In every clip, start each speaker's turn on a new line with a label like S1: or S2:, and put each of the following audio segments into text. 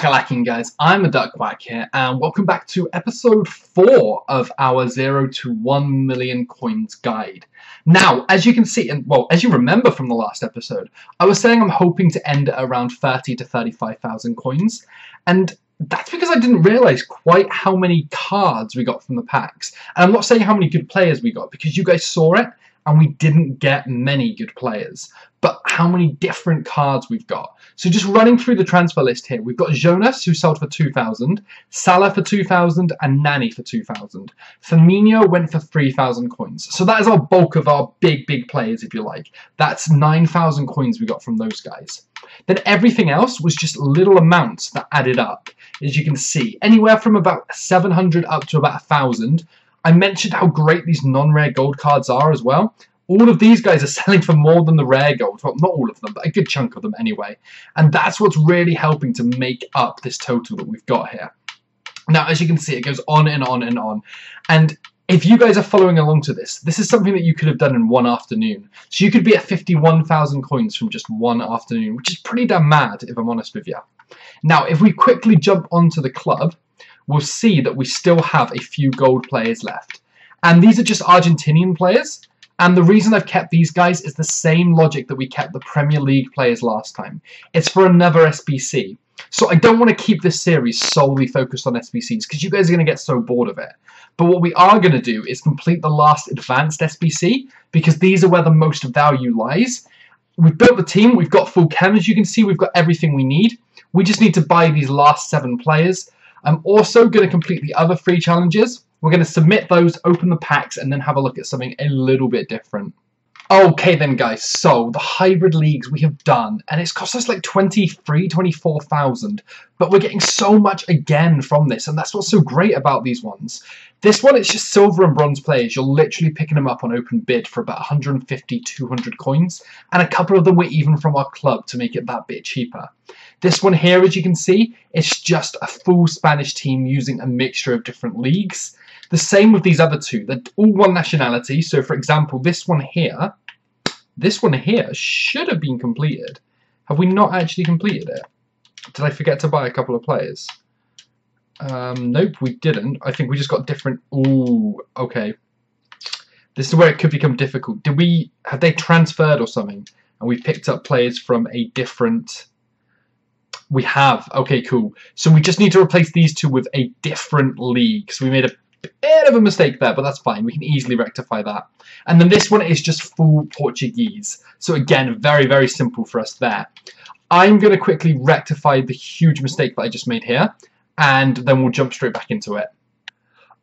S1: Shakalacking guys, I'm the Duck Quack here, and welcome back to episode 4 of our 0 to 1 million coins guide. Now, as you can see, and well, as you remember from the last episode, I was saying I'm hoping to end at around 30 to 35,000 coins, and that's because I didn't realise quite how many cards we got from the packs. And I'm not saying how many good players we got, because you guys saw it, and we didn't get many good players, but how many different cards we've got. So just running through the transfer list here, we've got Jonas, who sold for 2,000, Salah for 2,000, and Nani for 2,000. Firmino went for 3,000 coins. So that is our bulk of our big players, if you like. That's 9,000 coins we got from those guys. Then everything else was just little amounts that added up, as you can see. Anywhere from about 700 up to about 1,000. I mentioned how great these non-rare gold cards are as well. All of these guys are selling for more than the rare gold. Well, not all of them, but a good chunk of them anyway. And that's what's really helping to make up this total that we've got here. Now, as you can see, it goes on and on and on. And if you guys are following along to this, this is something that you could have done in one afternoon. So you could be at 51,000 coins from just one afternoon, which is pretty damn mad, if I'm honest with you. Now, if we quickly jump onto the club, we'll see that we still have a few gold players left. And these are just Argentinian players. And the reason I've kept these guys is the same logic that we kept the Premier League players last time. It's for another SBC. So I don't want to keep this series solely focused on SBCs, because you guys are going to get so bored of it. But what we are going to do is complete the last advanced SBC, because these are where the most value lies. We've built the team, we've got full chem, as you can see, we've got everything we need. We just need to buy these last 7 players. I'm also going to complete the other 3 challenges. We're going to submit those, open the packs, and then have a look at something a little bit different. Okay then guys, so the hybrid leagues we have done, and it's cost us like 24,000, but we're getting so much again from this, and that's what's so great about these ones. This one, it's just silver and bronze players. You're literally picking them up on open bid for about 150, 200 coins, and a couple of them were even from our club to make it that bit cheaper. This one here, as you can see, it's just a full Spanish team using a mixture of different leagues. The same with these other 2. They're all one nationality. So, for example, this one here should have been completed. Have we not actually completed it? Did I forget to buy a couple of players? Nope, we didn't. I think we just got different... Ooh, okay. This is where it could become difficult. Have they transferred or something? And we picked up players from a different... We have. Okay, cool. So we just need to replace these 2 with a different league. So we made a bit of a mistake there, but that's fine. We can easily rectify that. And then this one is just full Portuguese. So again, very simple for us there. I'm going to quickly rectify the huge mistake that I just made here, and then we'll jump straight back into it.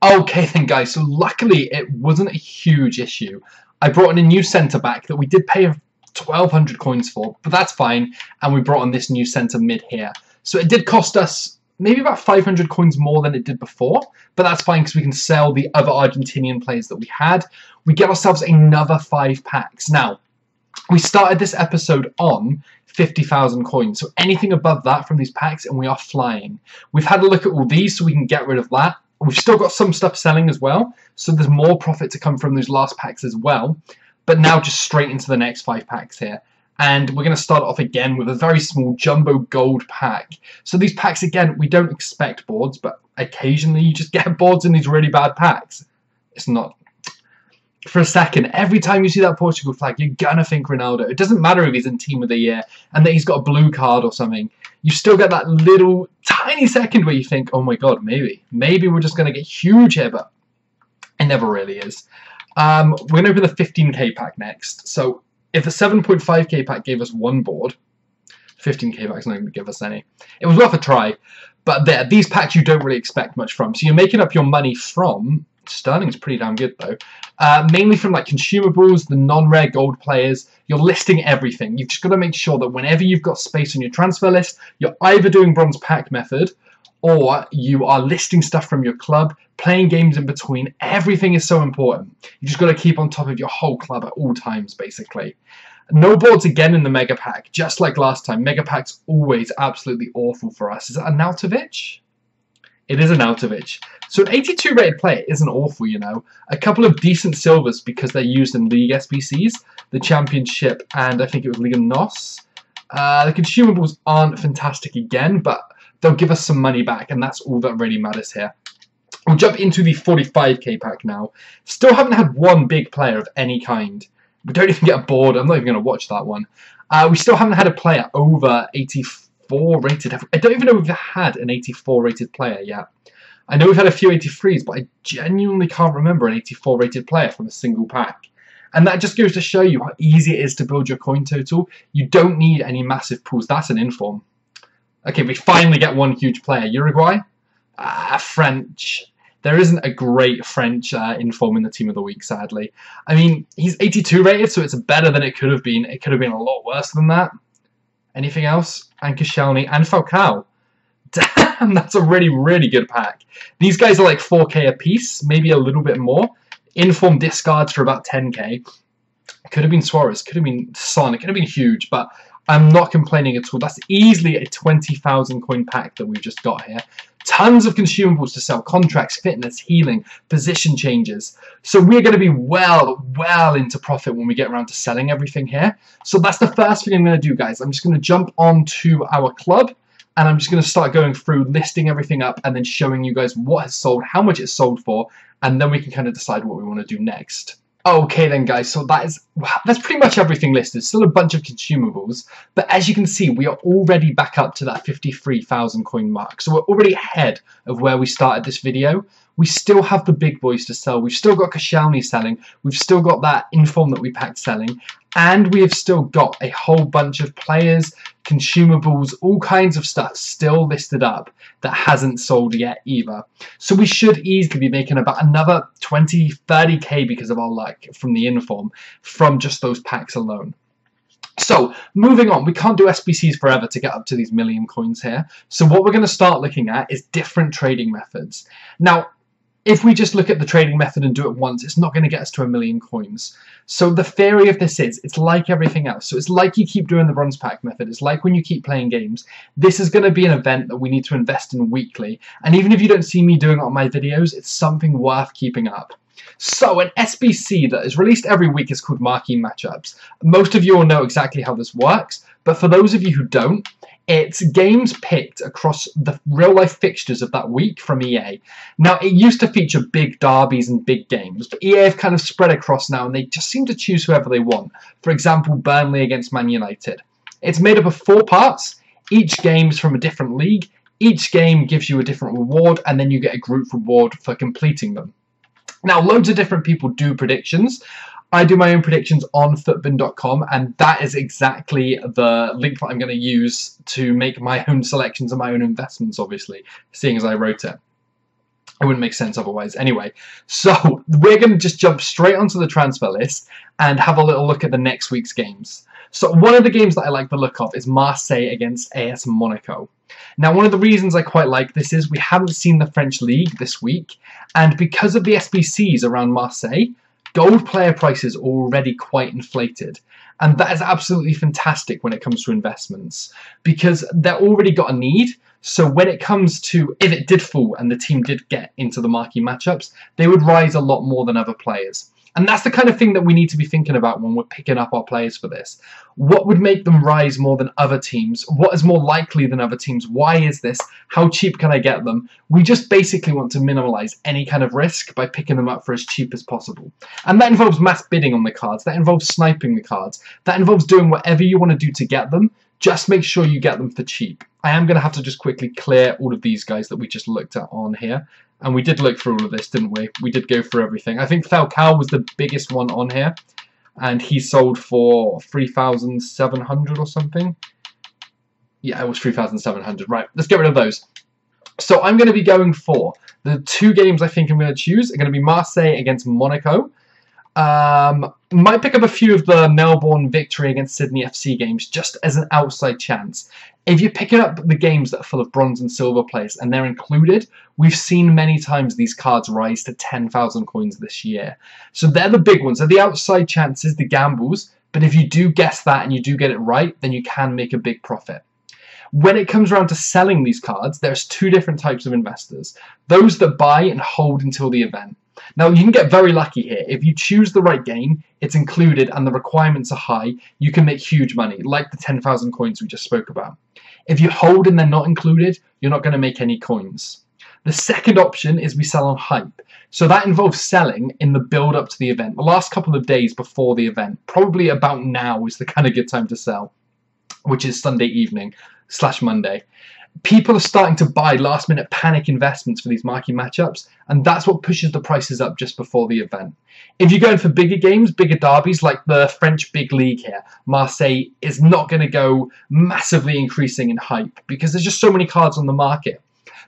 S1: Okay then guys, so luckily it wasn't a huge issue. I brought in a new centre-back that we did pay 1,200 coins for, but that's fine, and we brought on this new centre mid here. So it did cost us maybe about 500 coins more than it did before, but that's fine because we can sell the other Argentinian players that we had. We get ourselves another 5 packs. Now, we started this episode on 50,000 coins, so anything above that from these packs, and we are flying. We've had a look at all these, so we can get rid of that. We've still got some stuff selling as well, so there's more profit to come from those last packs as well. But now just straight into the next 5 packs here. And we're going to start off again with a very small jumbo gold pack. So these packs, again, we don't expect boards, but occasionally you just get boards in these really bad packs. It's not... For a second, every time you see that Portugal flag, you're going to think Ronaldo. It doesn't matter if he's in Team of the Year and that he's got a blue card or something. You still get that little tiny second where you think, oh my god, maybe we're just going to get huge here, but it never really is. We're going to open the 15k pack next. So if the 7.5k pack gave us 1 board, 15k pack's not going to give us any. It was worth a try, but these packs you don't really expect much from. So you're making up your money from... Sterling's pretty damn good though. Mainly from like consumables, the non-rare gold players. You're listing everything. You've just got to make sure that whenever you've got space on your transfer list, you're either doing bronze pack method or you are listing stuff from your club, playing games in between. Everything is so important. You just got to keep on top of your whole club at all times, basically. No boards again in the Mega Pack, just like last time. Mega Pack's always absolutely awful for us. Is that a Nautovic? It is a Nautovic. So an 82 rated player isn't awful, you know. A couple of decent silvers because they're used in League SBCs, the Championship, and I think it was Liga NOS. The consumables aren't fantastic again, but they'll give us some money back, and that's all that really matters here. We'll jump into the 45k pack now. Still haven't had one big player of any kind. We don't even get bored. I'm not even going to watch that one. We still haven't had a player over 84 rated. I don't even know if we've had an 84 rated player yet. I know we've had a few 83s, but I genuinely can't remember an 84 rated player from a single pack. And that just goes to show you how easy it is to build your coin total. You don't need any massive pools. That's an inform. Okay, we finally get one huge player. Uruguay? French. There isn't a great French inform in the team of the week, sadly. I mean, he's 82 rated, so it's better than it could have been. It could have been a lot worse than that. Anything else? And Koscielny and Falcao. Damn, that's a really, really good pack. These guys are like 4k a piece, maybe a little bit more. Inform discards for about 10k. Could have been Suarez, could have been Son, it could have been huge, but I'm not complaining at all. That's easily a 20,000 coin pack that we've just got here. Tons of consumables to sell, contracts, fitness, healing, position changes. So we're going to be well into profit when we get around to selling everything here. So that's the first thing I'm going to do, guys. I'm just going to jump onto our club, and I'm just going to start going through, listing everything up, and then showing you guys what has sold, how much it's sold for, and then we can kind of decide what we want to do next. Okay then, guys, so that's pretty much everything listed. Still a bunch of consumables, but as you can see, we are already back up to that 53,000 coin mark. So we're already ahead of where we started this video. We still have the big boys to sell. We've still got Koscielny selling. We've still got that inform that we packed selling. And we have still got a whole bunch of players, consumables, all kinds of stuff still listed up that hasn't sold yet either. So we should easily be making about another 20, 30k because of our luck from the inform, from just those packs alone. So, moving on, we can't do SBCs forever to get up to these million coins here. So what we're going to start looking at is different trading methods. Now, if we just look at the trading method and do it once, it's not going to get us to 1 million coins. So the theory of this is, it's like everything else. So it's like you keep doing the bronze pack method. It's like when you keep playing games. This is going to be an event that we need to invest in weekly. And even if you don't see me doing it on my videos, it's something worth keeping up. So an SBC that is released every week is called Marquee Matchups. Most of you will know exactly how this works, but for those of you who don't, it's games picked across the real-life fixtures of that week from EA. Now, it used to feature big derbies and big games, but EA have kind of spread across now, and they just seem to choose whoever they want. For example, Burnley against Man United. It's made up of 4 parts. Each game is from a different league. Each game gives you a different reward, and then you get a group reward for completing them. Now, loads of different people do predictions. I do my own predictions on futbin.com, and that is exactly the link that I'm going to use to make my own selections and my own investments, obviously, seeing as I wrote it. It wouldn't make sense otherwise. Anyway, so we're going to just jump straight onto the transfer list and have a little look at the next week's games. So one of the games that I like the look of is Marseille against AS Monaco. Now, one of the reasons I quite like this is we haven't seen the French League this week, and because of the SBCs around Marseille, gold player prices are already quite inflated. And that is absolutely fantastic when it comes to investments, because they're already got a need. So when it comes to, if it did fall and the team did get into the marquee matchups, they would rise a lot more than other players. And that's the kind of thing that we need to be thinking about when we're picking up our players for this. What would make them rise more than other teams? What is more likely than other teams? Why is this? How cheap can I get them? We just basically want to minimize any kind of risk by picking them up for as cheap as possible. And that involves mass bidding on the cards. That involves sniping the cards. That involves doing whatever you want to do to get them. Just make sure you get them for cheap. I am going to have to just quickly clear all of these guys that we just looked at on here. And we did look through all of this, didn't we? We did go through everything. I think Falcao was the biggest one on here. And he sold for 3,700 or something. Yeah, it was 3,700. Right, let's get rid of those. So I'm going to be going for the 2 games I think I'm going to choose are going to be Marseille against Monaco. Might pick up a few of the Melbourne victory against Sydney FC games just as an outside chance. If you're picking up the games that are full of bronze and silver players and they're included, we've seen many times these cards rise to 10,000 coins this year. So they're the big ones. They're the outside chances, the gambles, but if you do guess that and you do get it right, then you can make a big profit. When it comes around to selling these cards, there's 2 different types of investors. Those that buy and hold until the event. Now, you can get very lucky here. If you choose the right game, it's included and the requirements are high, you can make huge money, like the 10,000 coins we just spoke about. If you hold and they're not included, you're not going to make any coins. The second option is we sell on hype. So that involves selling in the build up to the event, the last couple of days before the event. Probably about now is the kind of good time to sell, which is Sunday evening / Monday. People are starting to buy last minute panic investments for these marquee matchups, and that's what pushes the prices up just before the event. If you're going for bigger games, bigger derbies like the French big league here, Marseille is not going to go massively increasing in hype because there's just so many cards on the market.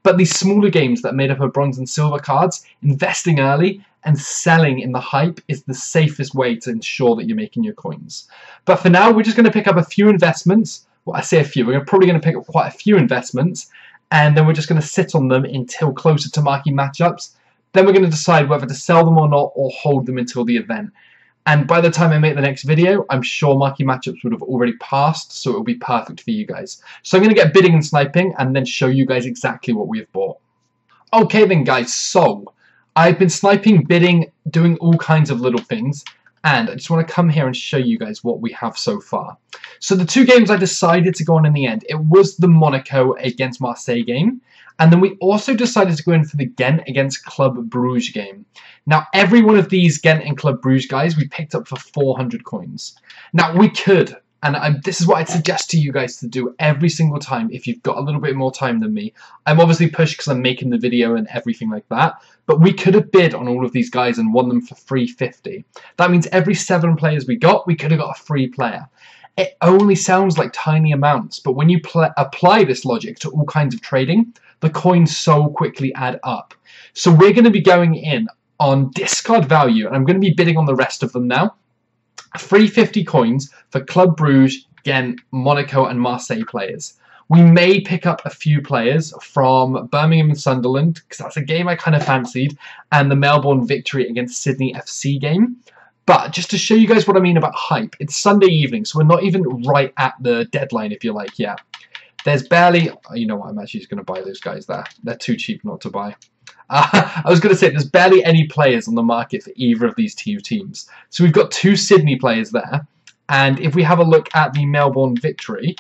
S1: But these smaller games that are made up of bronze and silver cards, investing early and selling in the hype is the safest way to ensure that you're making your coins. But for now, we're just going to pick up a few investments. Well, I say a few. We're probably going to pick up quite a few investments, and then we're just going to sit on them until closer to marquee matchups. Then we're going to decide whether to sell them or not, or hold them until the event. And by the time I make the next video, I'm sure marquee matchups would have already passed, so it will be perfect for you guys. So I'm going to get bidding and sniping, and then show you guys exactly what we have bought. Okay then guys, so I've been sniping, bidding, doing all kinds of little things, and I just want to come here and show you guys what we have so far. So the two games I decided to go on in the end, it was the Monaco against Marseille game, and then we also decided to go in for the Ghent against Club Bruges game. Now every one of these Ghent and Club Bruges guys we picked up for 400 coins. Now we could, and this is what I'd suggest to you guys to do every single time if you've got a little bit more time than me. I'm obviously pushed because I'm making the video and everything like that, but we could have bid on all of these guys and won them for 350. That means every 7 players we could have got a free player. It only sounds like tiny amounts, but when you apply this logic to all kinds of trading, the coins so quickly add up. So we're going to be going in on discard value, and I'm going to be bidding on the rest of them now. 350 coins for Club Bruges, Ghent, Monaco and Marseille players. We may pick up a few players from Birmingham and Sunderland, because that's a game I kind of fancied, and the Melbourne victory against Sydney FC game. But just to show you guys what I mean about hype, it's Sunday evening, so we're not even right at the deadline, if you like, yet. There's barely... You know what, I'm actually just going to buy those guys there. They're too cheap not to buy. I was going to say, there's barely any players on the market for either of these two teams. So we've got 2 Sydney players there. And if we have a look at the Melbourne victory,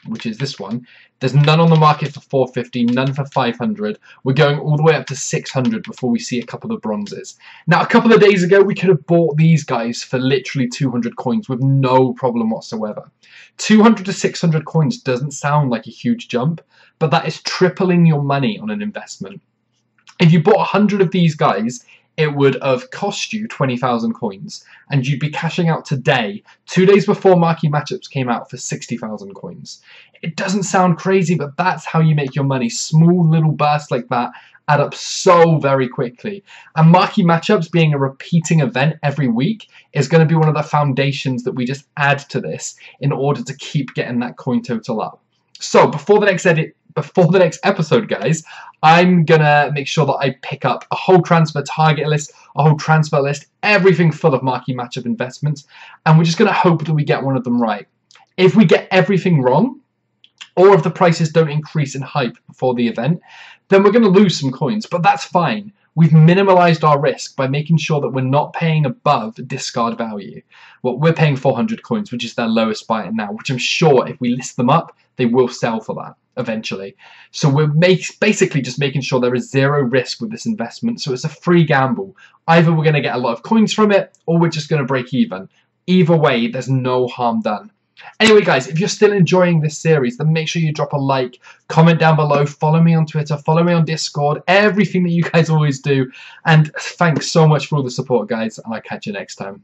S1: which is this one, there's none on the market for 450, none for 500. We're going all the way up to 600 before we see a couple of bronzes. Now, a couple of days ago, we could have bought these guys for literally 200 coins with no problem whatsoever. 200 to 600 coins doesn't sound like a huge jump, but that is tripling your money on an investment. If you bought 100 of these guys, it would have cost you 20,000 coins, and you'd be cashing out today, 2 days before marquee matchups came out, for 60,000 coins. It doesn't sound crazy, but that's how you make your money. Small little bursts like that add up so very quickly. And marquee matchups being a repeating event every week is going to be one of the foundations that we just add to this in order to keep getting that coin total up. So before the next episode, guys, I'm gonna make sure that I pick up a whole transfer target list, a whole transfer list, everything full of marquee matchup investments, and we're just gonna hope that we get one of them right. If we get everything wrong, or if the prices don't increase in hype before the event, then we're gonna lose some coins, but that's fine. We've minimalized our risk by making sure that we're not paying above discard value. Well, we're paying 400 coins, which is their lowest buy now, which I'm sure if we list them up, they will sell for that eventually. So we're basically just making sure there is zero risk with this investment, so it's a free gamble. Either we're going to get a lot of coins from it, or we're just going to break even. Either way, there's no harm done. Anyway, guys, if you're still enjoying this series, then make sure you drop a like, comment down below, follow me on Twitter, follow me on Discord, everything that you guys always do. And thanks so much for all the support, guys, and I'll catch you next time.